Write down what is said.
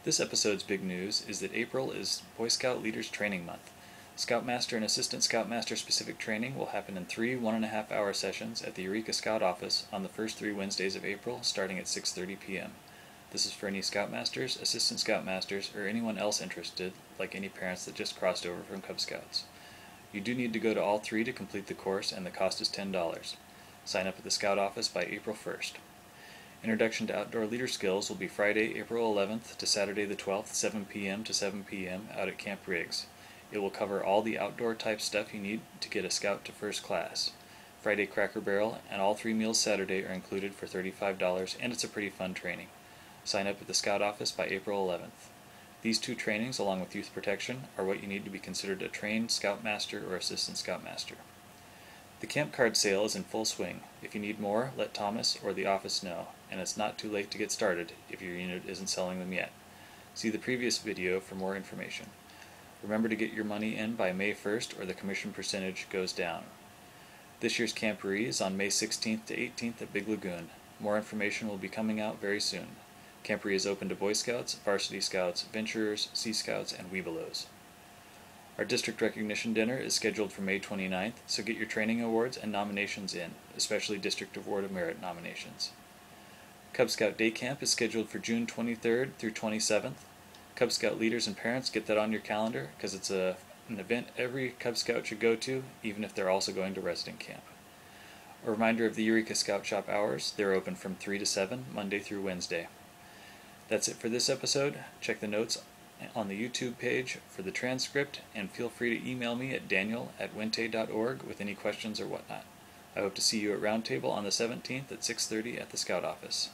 This episode's big news is that April is Boy Scout Leaders Training Month. Scoutmaster and Assistant Scoutmaster specific training will happen in 3 1.5-hour sessions at the Eureka Scout office on the first 3 Wednesdays of April starting at 6:30 p.m. This is for any Scoutmasters, Assistant Scoutmasters, or anyone else interested, like any parents that just crossed over from Cub Scouts. You do need to go to all 3 to complete the course, and the cost is $10. Sign up at the Scout office by April 1st. Introduction to Outdoor Leader Skills will be Friday, April 11th to Saturday the 12th, 7 p.m. to 7 p.m. out at Camp Riggs. It will cover all the outdoor type stuff you need to get a Scout to first class. Friday Cracker Barrel and all 3 meals Saturday are included for $35, and it's a pretty fun training. Sign up at the Scout office by April 11th. These 2 trainings, along with Youth Protection, are what you need to be considered a trained Scoutmaster or Assistant Scoutmaster. The camp card sale is in full swing. If you need more, let Thomas or the office know, and it's not too late to get started if your unit isn't selling them yet. See the previous video for more information. Remember to get your money in by May 1st or the commission percentage goes down. This year's Camporee is on May 16th to 18th at Big Lagoon. More information will be coming out very soon. Camporee is open to Boy Scouts, Varsity Scouts, Venturers, Sea Scouts, and Webelos. Our district recognition dinner is scheduled for May 29th, so get your training awards and nominations in, especially District Award of Merit nominations. Cub Scout Day Camp is scheduled for June 23rd through 27th. Cub Scout leaders and parents, get that on your calendar because it's an event every Cub Scout should go to, even if they're also going to resident camp. A reminder of the Eureka Scout Shop hours. They're open from 3 to 7, Monday through Wednesday. That's it for this episode. Check the notes on the YouTube page for the transcript, and feel free to email me at daniel@wente.org with any questions or whatnot. I hope to see you at Roundtable on the 17th at 6:30 at the Scout office.